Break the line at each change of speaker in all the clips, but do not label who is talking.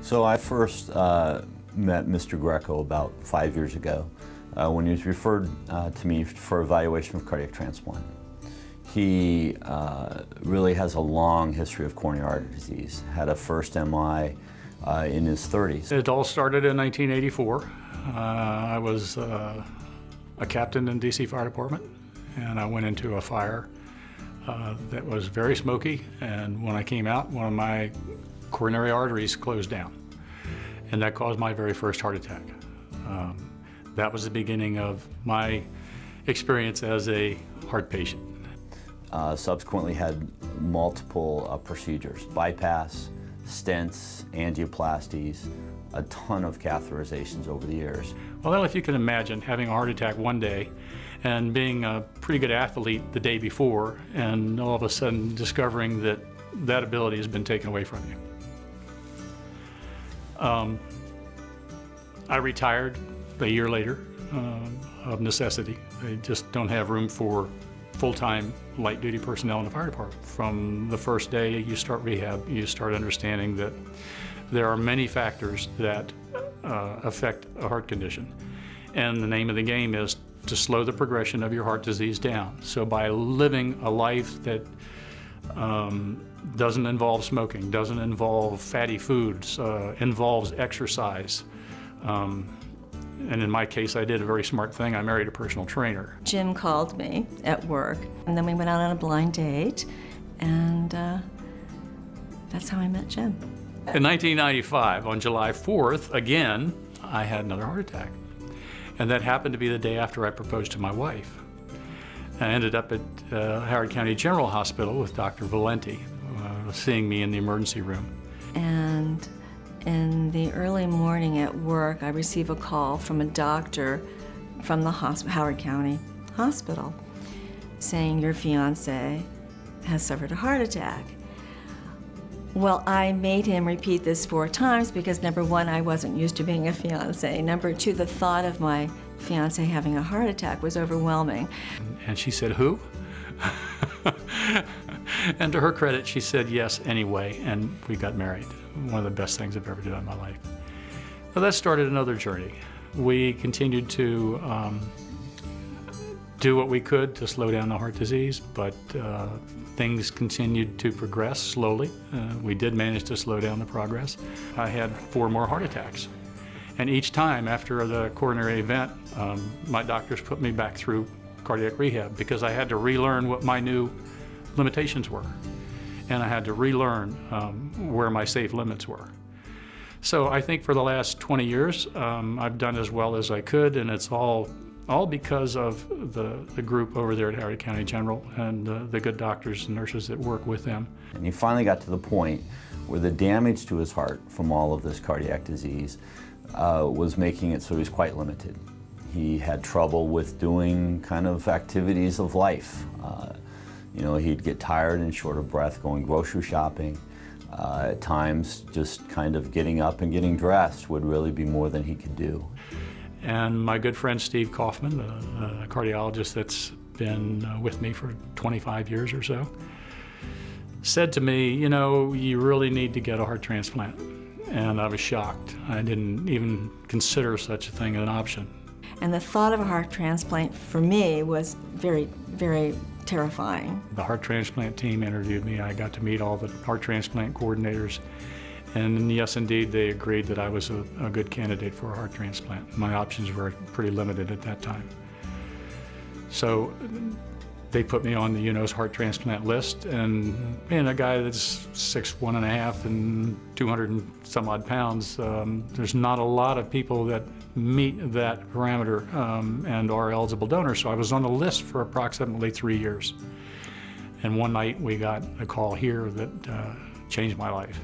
So I first met Mr. Greco about 5 years ago when he was referred to me for evaluation of cardiac transplant. He really has a long history of coronary artery disease, had a first MI in his 30s.
It all started in 1984. I was a captain in DC Fire Department, and I went into a fire that was very smoky, and when I came out, one of my coronary arteries closed down, and that caused my very first heart attack. That was the beginning of my experience as a heart patient.
Subsequently had multiple procedures, bypass, stents, angioplasties, a ton of catheterizations over the years.
Well, if you can imagine having a heart attack one day and being a pretty good athlete the day before, and all of a sudden discovering that that ability has been taken away from you. I retired a year later of necessity. They just don't have room for full-time light-duty personnel in the fire department. From the first day you start rehab, you start understanding that there are many factors that affect a heart condition. And the name of the game is to slow the progression of your heart disease down. So by living a life that doesn't involve smoking, doesn't involve fatty foods, involves exercise, and in my case, I did a very smart thing. I married a personal trainer.
Jim called me at work, and then we went out on a blind date, and that's how I met Jim.
In 1995, on July 4th, again, I had another heart attack. And that happened to be the day after I proposed to my wife. I ended up at Howard County General Hospital with Dr. Valenti, seeing me in the emergency room.
And in the early morning at work, I receive a call from a doctor from the Howard County Hospital saying, your fiance has suffered a heart attack. Well, I made him repeat this 4 times because number one, I wasn't used to being a fiance. Number two, the thought of my fiance having a heart attack was overwhelming.
And she said, who? And to her credit, she said yes anyway, and we got married. One of the best things I've ever done in my life. So that started another journey. We continued to do what we could to slow down the heart disease, but things continued to progress slowly. We did manage to slow down the progress. I had 4 more heart attacks. And each time after the coronary event, my doctors put me back through cardiac rehab because I had to relearn what my new limitations were. And I had to relearn where my safe limits were. So I think for the last 20 years, I've done as well as I could, and it's all because of the group over there at Howard County General and the good doctors and nurses that work with them.
And he finally got to the point where the damage to his heart from all of this cardiac disease was making it so he was quite limited. He had trouble with doing kind of activities of life. You know, he'd get tired and short of breath going grocery shopping. At times, just kind of getting up and getting dressed would really be more than he could do.
And my good friend Steve Kaufman, a cardiologist that's been with me for 25 years or so, said to me, you know, you really need to get a heart transplant. And I was shocked. I didn't even consider such a thing an option.
And the thought of a heart transplant for me was very, very terrifying.
The heart transplant team interviewed me. I got to meet all the heart transplant coordinators. And yes, indeed, they agreed that I was a good candidate for a heart transplant. My options were pretty limited at that time. So they put me on the UNO's heart transplant list, and being a guy that's 6'1.5" and 200 and some odd pounds, there's not a lot of people that meet that parameter and are eligible donors. So I was on the list for approximately 3 years. And one night we got a call here that changed my life.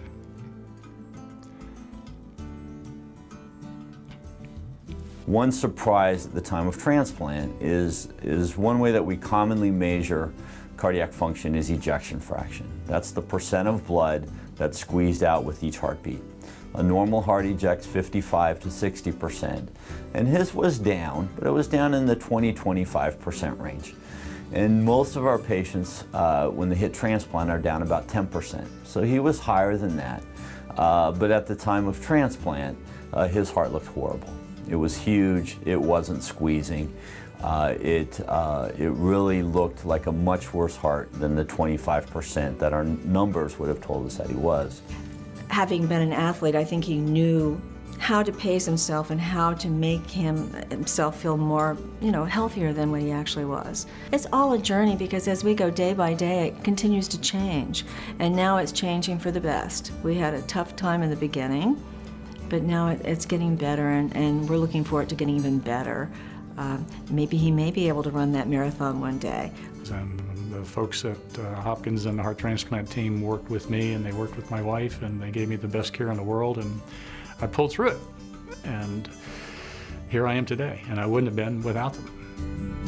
One surprise at the time of transplant is one way that we commonly measure cardiac function is ejection fraction. That's the percent of blood that's squeezed out with each heartbeat. A normal heart ejects 55 to 60%, and his was down, but it was down in the 20-25% range. And most of our patients, when they hit transplant, are down about 10%. So he was higher than that. But at the time of transplant, his heart looked horrible. It was huge, it wasn't squeezing. It really looked like a much worse heart than the 25% that our numbers would have told us that he was.
Having been an athlete, I think he knew how to pace himself and how to make himself feel more, healthier than what he actually was. It's all a journey because as we go day by day, it continues to change. And now it's changing for the best. We had a tough time in the beginning, but now it's getting better, and we're looking forward to getting even better. Maybe he may be able to run that marathon one day.
And the folks at Hopkins and the heart transplant team worked with me, and they worked with my wife, and they gave me the best care in the world, and I pulled through it. And here I am today, and I wouldn't have been without them.